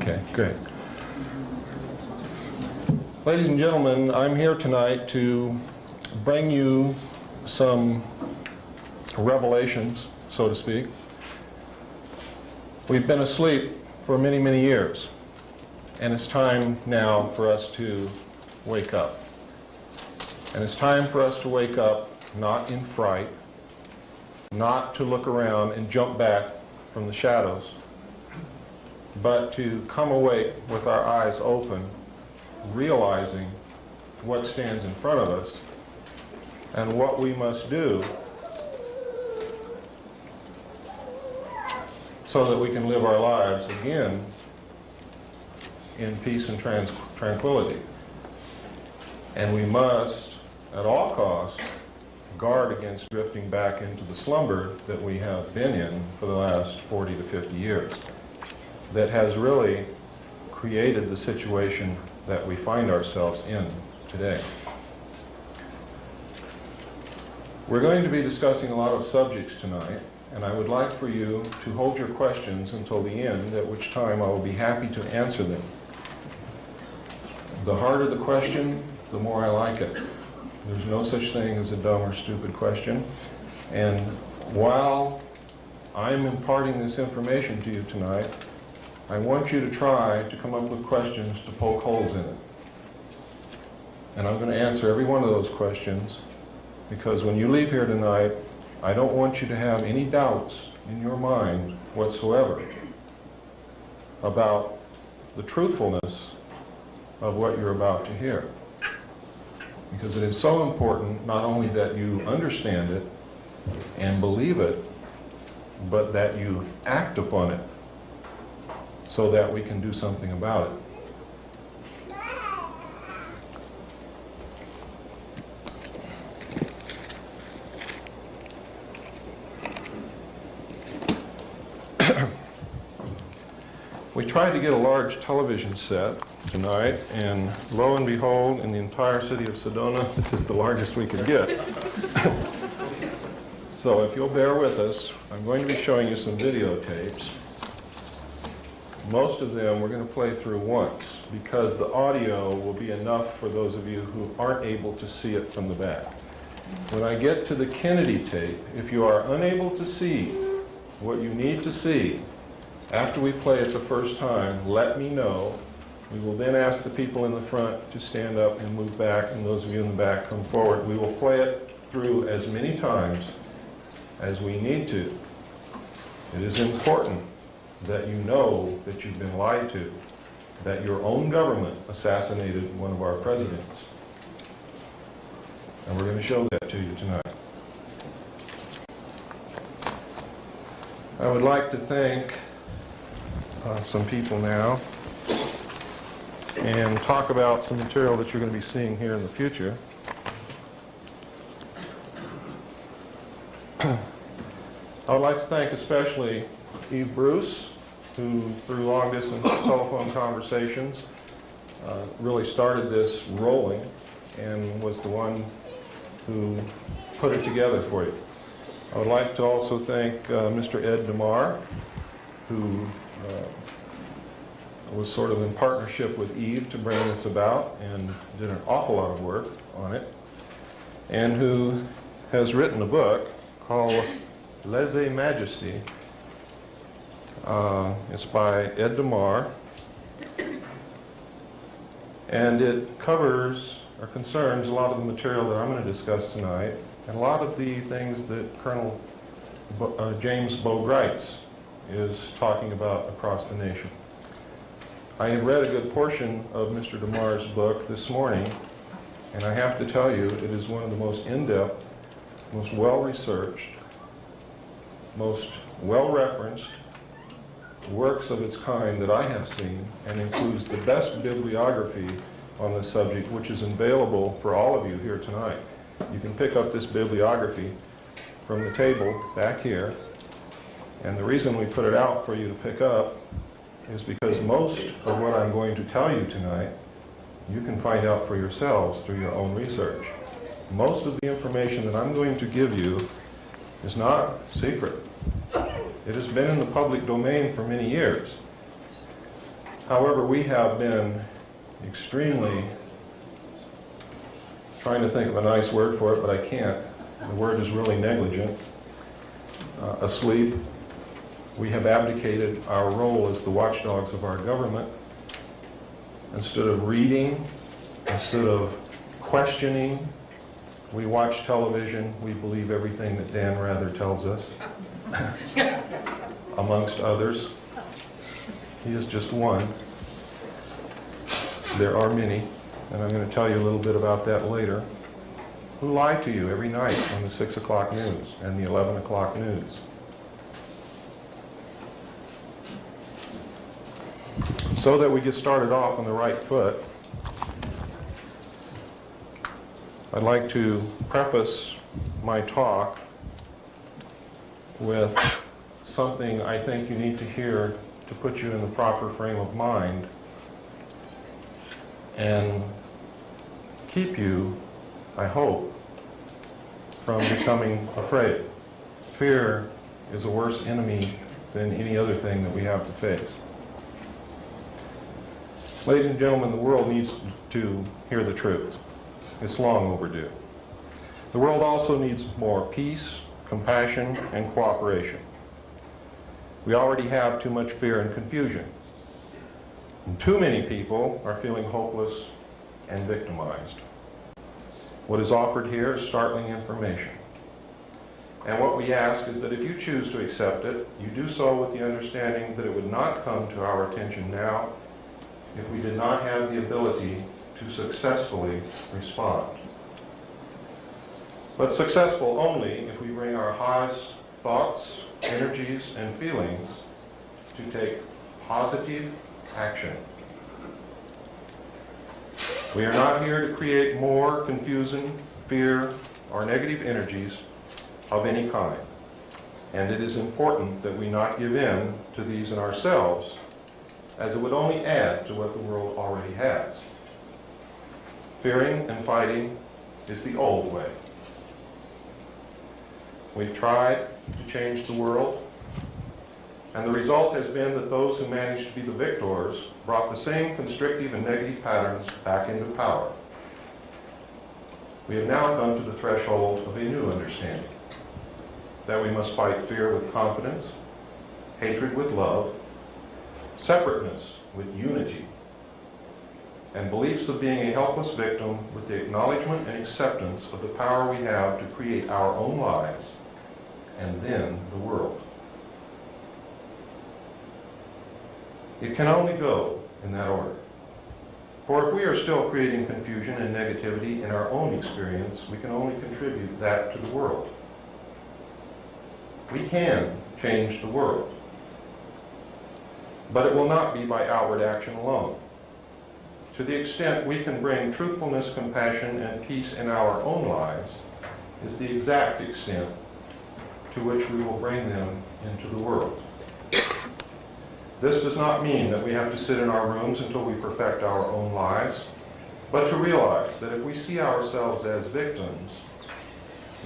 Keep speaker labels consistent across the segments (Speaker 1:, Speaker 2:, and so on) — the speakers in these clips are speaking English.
Speaker 1: Okay, great. Ladies and gentlemen, I'm here tonight to bring you some revelations, so to speak. We've been asleep for many, many years, and it's time now for us to wake up. And it's time for us to wake up not in fright, not to look around and jump back from the shadows, but to come awake with our eyes open, realizing what stands in front of us and what we must do so that we can live our lives again in peace and tranquility. And we must, at all costs, guard against drifting back into the slumber that we have been in for the last 40 to 50 years, that has really created the situation that we find ourselves in today. We're going to be discussing a lot of subjects tonight, and I would like for you to hold your questions until the end, at which time I will be happy to answer them. The harder the question, the more I like it. There's no such thing as a dumb or stupid question. And while I'm imparting this information to you tonight, I want you to try to come up with questions to poke holes in it. And I'm going to answer every one of those questions, because when you leave here tonight, I don't want you to have any doubts in your mind whatsoever about the truthfulness of what you're about to hear. Because it is so important not only that you understand it and believe it, but that you act upon it so that we can do something about it. We tried to get a large television set tonight, and lo and behold, in the entire city of Sedona, this is the largest we could get. So if you'll bear with us, I'm going to be showing you some videotapes. Most of them we're going to play through once, because the audio will be enough for those of you who aren't able to see it from the back. When I get to the Kennedy tape, if you are unable to see what you need to see after we play it the first time, let me know. We will then ask the people in the front to stand up and move back, and those of you in the back come forward. We will play it through as many times as we need to. It is important that you know that you've been lied to, that your own government assassinated one of our presidents. And we're going to show that to you tonight. I would like to thank some people now and talk about some material that you're going to be seeing here in the future. I would like to thank especially Eve Bruce, who through long-distance telephone conversations really started this rolling and was the one who put it together for you. I would like to also thank Mr. Ed DeMar, who was sort of in partnership with Eve to bring this about and did an awful lot of work on it, and who has written a book called Lèse-Majesté. It's by Ed DeMar, and it covers or concerns a lot of the material that I'm going to discuss tonight, and a lot of the things that Colonel James Boegreitz is talking about across the nation. I had read a good portion of Mr. DeMar's book this morning, and I have to tell you, it is one of the most in-depth, most well-researched, most well-referenced works of its kind that I have seen, and includes the best bibliography on this subject, which is available for all of you here tonight. You can pick up this bibliography from the table back here, and the reason we put it out for you to pick up is because most of what I'm going to tell you tonight you can find out for yourselves through your own research. Most of the information that I'm going to give you is not secret. It has been in the public domain for many years. However, we have been extremely, trying to think of a nice word for it, but I can't. The word is really negligent. Asleep. We have abdicated our role as the watchdogs of our government. Instead of reading, instead of questioning, we watch television. We believe everything that Dan Rather tells us, amongst others. He is just one. There are many, and I'm going to tell you a little bit about that later, who lie to you every night on the 6 o'clock news and the 11 o'clock news. So that we get started off on the right foot, I'd like to preface my talk with something I think you need to hear to put you in the proper frame of mind and keep you, I hope, from becoming afraid. Fear is a worse enemy than any other thing that we have to face. Ladies and gentlemen, the world needs to hear the truth. It's long overdue. The world also needs more peace, compassion, and cooperation. We already have too much fear and confusion. And too many people are feeling hopeless and victimized. What is offered here is startling information. And what we ask is that if you choose to accept it, you do so with the understanding that it would not come to our attention now if we did not have the ability to successfully respond. But successful only if we bring our highest thoughts, energies, and feelings to take positive action. We are not here to create more confusion, fear, or negative energies of any kind. And it is important that we not give in to these in ourselves, as it would only add to what the world already has. Fearing and fighting is the old way. We've tried to change the world, and the result has been that those who managed to be the victors brought the same constrictive and negative patterns back into power. We have now come to the threshold of a new understanding, that we must fight fear with confidence, hatred with love, separateness with unity, and beliefs of being a helpless victim with the acknowledgement and acceptance of the power we have to create our own lives and then the world. It can only go in that order. For if we are still creating confusion and negativity in our own experience, we can only contribute that to the world. We can change the world, but it will not be by outward action alone. To the extent we can bring truthfulness, compassion, and peace in our own lives is the exact extent to which we will bring them into the world. This does not mean that we have to sit in our rooms until we perfect our own lives, but to realize that if we see ourselves as victims,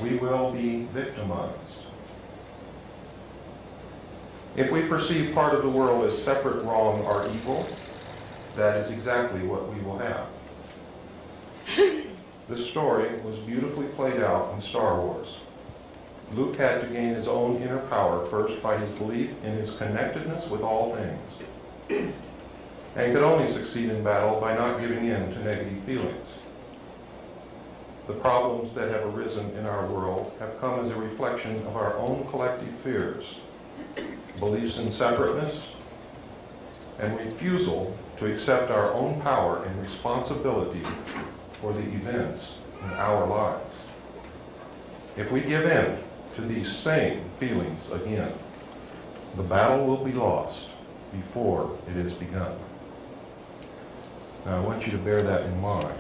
Speaker 1: we will be victimized. If we perceive part of the world as separate, wrong, or evil, that is exactly what we will have. This story was beautifully played out in Star Wars. Luke had to gain his own inner power first by his belief in his connectedness with all things, and could only succeed in battle by not giving in to negative feelings. The problems that have arisen in our world have come as a reflection of our own collective fears, beliefs in separateness, and refusal to accept our own power and responsibility for the events in our lives. If we give in to these same feelings again, the battle will be lost before it is begun. Now I want you to bear that in mind.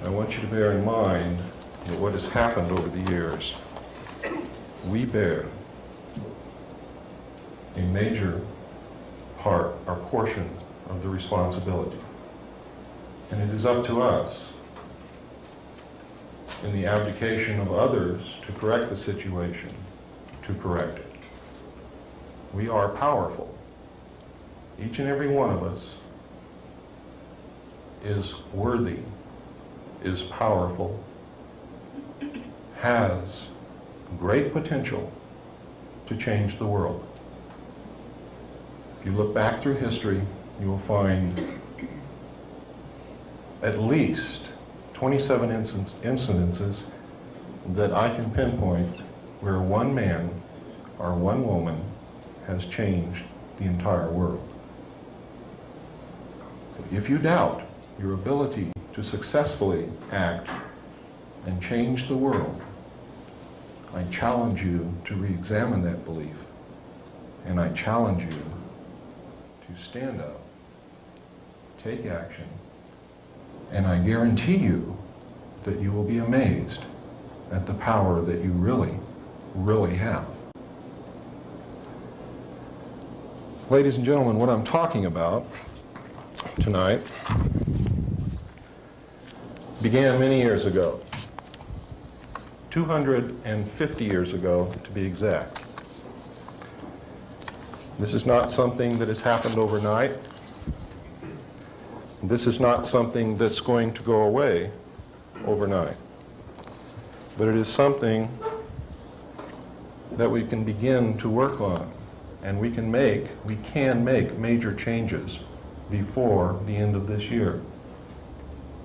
Speaker 1: I want you to bear in mind that what has happened over the years, we bear a major part or portion of the responsibility. And it is up to us, in the abdication of others to correct the situation, to correct it. We are powerful. each and every one of us is worthy, is powerful, has great potential to change the world. If you look back through history, you will find at least 27 incidences that I can pinpoint where one man or one woman has changed the entire world. So if you doubt your ability to successfully act and change the world, I challenge you to re-examine that belief, and I challenge you to stand up, take action, and I guarantee you that you will be amazed at the power that you really, really have. Ladies and gentlemen, what I'm talking about tonight began many years ago, 250 years ago to be exact. This is not something that has happened overnight. This is not something that's going to go away overnight. But it is something that we can begin to work on, and we can make major changes before the end of this year.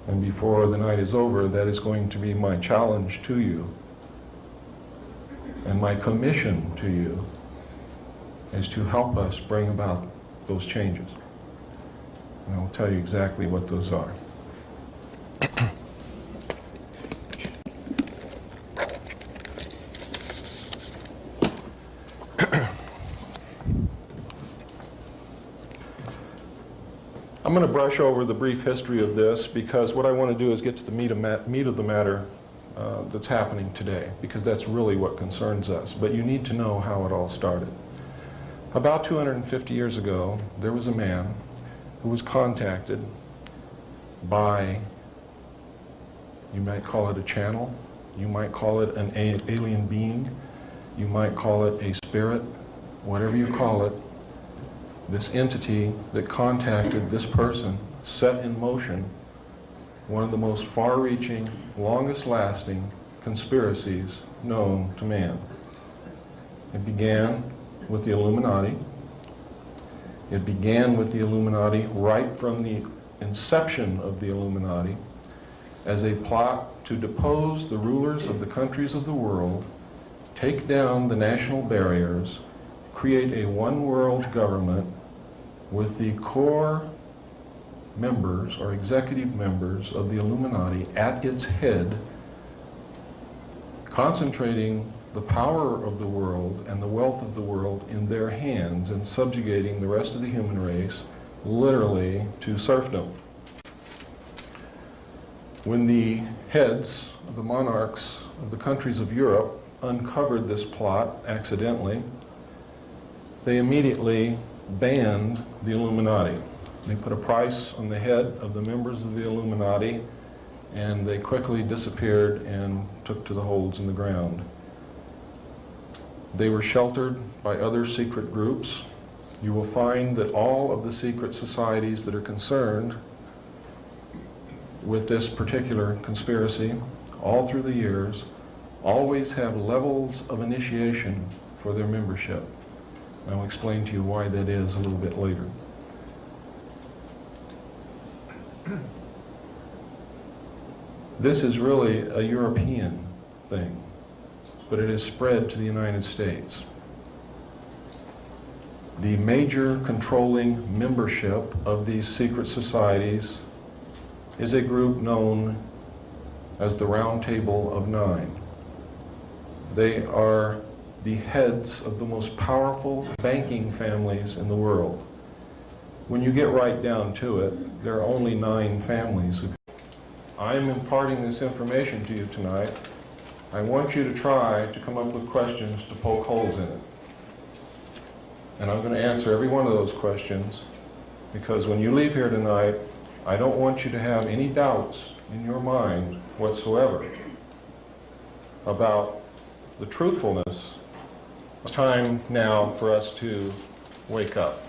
Speaker 1: And before the night is over, that is going to be my challenge to you, and my commission to you is to help us bring about those changes. And I will tell you exactly what those are. I'm going to brush over the brief history of this because what I want to do is get to the meat of the matter that's happening today, because that's really what concerns us. But you need to know how it all started. About 250 years ago, there was a man who was contacted by, you might call it a channel, you might call it an alien being, you might call it a spirit, whatever you call it. This entity that contacted this person set in motion one of the most far-reaching, longest-lasting conspiracies known to man. It began with the Illuminati. It began with the Illuminati right from the inception of the Illuminati as a plot to depose the rulers of the countries of the world, take down the national barriers, create a one-world government with the core members or executive members of the Illuminati at its head, concentrating the power of the world and the wealth of the world in their hands and subjugating the rest of the human race literally to serfdom. When the heads of the monarchs of the countries of Europe uncovered this plot accidentally, they immediately banned the Illuminati. They put a price on the head of the members of the Illuminati, and they quickly disappeared and took to the holes in the ground. They were sheltered by other secret groups. You will find that all of the secret societies that are concerned with this particular conspiracy, all through the years, always have levels of initiation for their membership. I'll explain to you why that is a little bit later. This is really a European thing, but it has spread to the United States. The major controlling membership of these secret societies is a group known as the Round Table of Nine. They are the heads of the most powerful banking families in the world. When you get right down to it, there are only 9 families. I am imparting this information to you tonight. I want you to try to come up with questions to poke holes in it. And I'm going to answer every one of those questions, because when you leave here tonight, I don't want you to have any doubts in your mind whatsoever about the truthfulness. It's time now for us to wake up.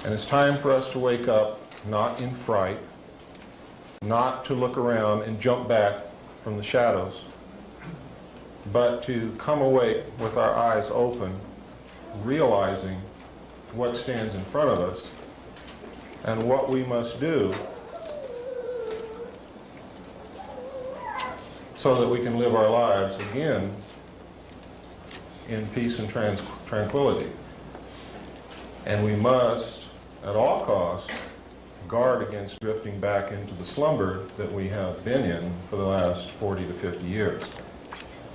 Speaker 1: And it's time for us to wake up, not in fright, not to look around and jump back from the shadows, but to come awake with our eyes open, realizing what stands in front of us and what we must do so that we can live our lives again in peace and tranquility. And we must, at all costs, guard against drifting back into the slumber that we have been in for the last 40 to 50 years,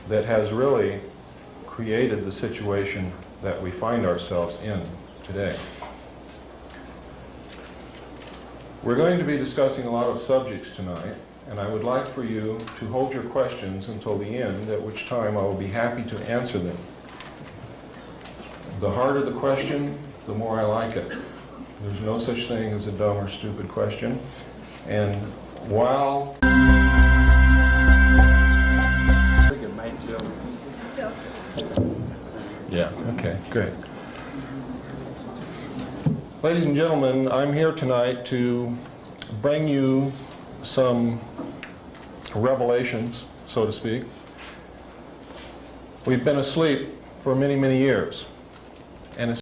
Speaker 1: that has really created the situation that we find ourselves in today. We're going to be discussing a lot of subjects tonight, and I would like for you to hold your questions until the end, at which time I will be happy to answer them. The harder the question, the more I like it. There's no such thing as a dumb or stupid question. And while...
Speaker 2: I think it might tilt.
Speaker 1: Yeah, okay, great. Ladies and gentlemen, I'm here tonight to bring you some revelations, so to speak. We've been asleep for many, many years.